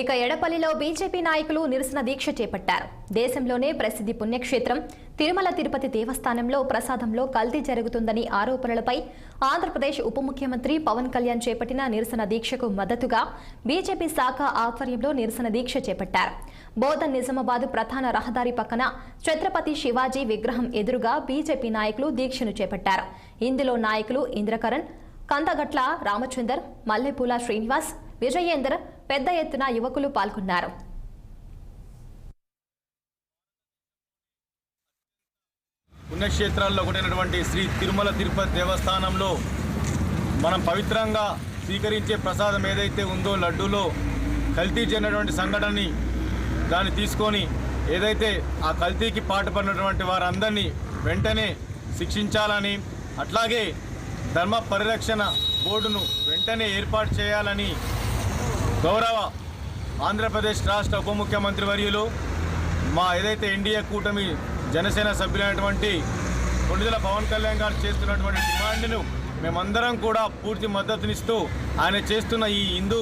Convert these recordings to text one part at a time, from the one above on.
ఇక ఎడపల్లిలో బీజేపీ నాయకులు నిరసన దీక్ష చేపట్టారు. దేశంలోనే ప్రసిద్ధి పుణ్యక్షేత్రం తిరుమల తిరుపతి దేవస్థానంలో ప్రసాదంలో కల్తీ జరుగుతుందని ఆరోపణలపై ఆంధ్రప్రదేశ్ ఉప ముఖ్యమంత్రి పవన్ కళ్యాణ్ చేపట్టిన నిరసన దీక్షకు మద్దతుగా బీజేపీ శాఖ ఆధ్వర్యంలో నిరసన దీక్ష చేపట్టారు. బోధన్ నిజామాబాద్ ప్రధాన రహదారి పక్కన ఛత్రపతి శివాజీ విగ్రహం ఎదురుగా బీజేపీ నాయకులు దీక్షను చేపట్టారు. ఇందులో నాయకులు ఇంద్రకరణ్, కందగట్ల రామచందర్, మల్లెపూల శ్రీనివాస్, విజయేందర్ పెద్ద ఎత్తున యువకులు పాల్గొన్నారు. పుణ్యక్షేత్రాల్లో ఒకటైనటువంటి శ్రీ తిరుమల తిరుపతి దేవస్థానంలో మనం పవిత్రంగా స్వీకరించే ప్రసాదం ఏదైతే ఉందో లడ్డూలో కల్తీ చెందినటువంటి సంఘటనని దాన్ని తీసుకొని ఏదైతే ఆ కల్తీకి పాటుపడినటువంటి వారందరినీ వెంటనే శిక్షించాలని, అట్లాగే ధర్మ పరిరక్షణ బోర్డును వెంటనే ఏర్పాటు చేయాలని గౌరవ ఆంధ్రప్రదేశ్ రాష్ట్ర ఉప ముఖ్యమంత్రి వర్యులు మా ఏదైతే ఎన్డీఏ కూటమి జనసేన సభ్యులైనటువంటి కొణిదెల పవన్ కళ్యాణ్ గారు చేస్తున్నటువంటి డిమాండ్ను మేమందరం కూడా పూర్తి మద్దతునిస్తూ ఆయన చేస్తున్న ఈ హిందూ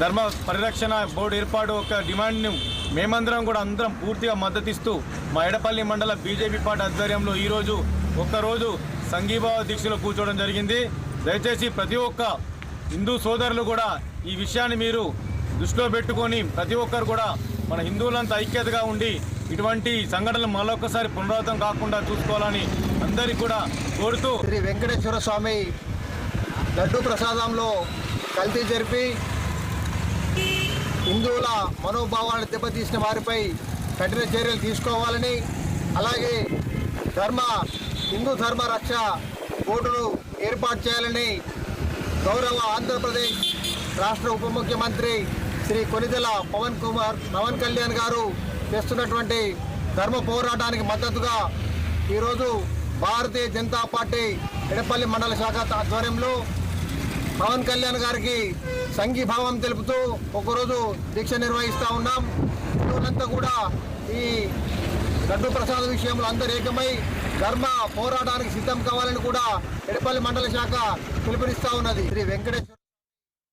ధర్మ పరిరక్షణ బోర్డు ఏర్పాటు ఒక డిమాండ్ను మేమందరం కూడా అందరం పూర్తిగా మద్దతిస్తూ మా ఎడపల్లి మండల బీజేపీ పార్టీ ఆధ్వర్యంలో ఈరోజు ఒక్కరోజు సంఘీభావ దీక్షలో కూర్చోవడం జరిగింది. దయచేసి ప్రతి ఒక్క హిందూ సోదరులు కూడా ఈ విషయాన్ని మీరు దృష్టిలో పెట్టుకొని ప్రతి ఒక్కరు కూడా మన హిందువులంతా ఐక్యతగా ఉండి ఇటువంటి సంఘటనలు మరొకసారి పునరావృతం కాకుండా చూసుకోవాలని అందరికీ కూడా కోరుతూ శ్రీ వెంకటేశ్వర స్వామి లడ్డు ప్రసాదంలో కల్తీ జరిపి హిందువుల మనోభావాలను దెబ్బతీసిన వారిపై కఠిన చర్యలు తీసుకోవాలని, అలాగే హిందూ ధర్మ రక్ష బోర్డును ఏర్పాటు చేయాలని గౌరవ ఆంధ్రప్రదేశ్ రాష్ట్ర ఉప ముఖ్యమంత్రి శ్రీ కొణిదెల పవన్ కళ్యాణ్ గారు చేస్తున్నటువంటి ధర్మ పోరాటానికి మద్దతుగా ఈరోజు భారతీయ జనతా పార్టీ ఎడపల్లి మండల శాఖ ఆధ్వర్యంలో పవన్ కళ్యాణ్ గారికి సంఘీభావం తెలుపుతూ ఒకరోజు దీక్ష నిర్వహిస్తూ ఉన్నాం. హిందువులంతా కూడా ఈ లడ్డు ప్రసాద విషయంలో అందరూ ఏకమై ధర్మ పోరాటానికి సిద్ధం కావాలని కూడా ఎడపల్లి మండల శాఖ పిలుపునిస్తూ ఉన్నది. శ్రీ వెంకటేశ్వర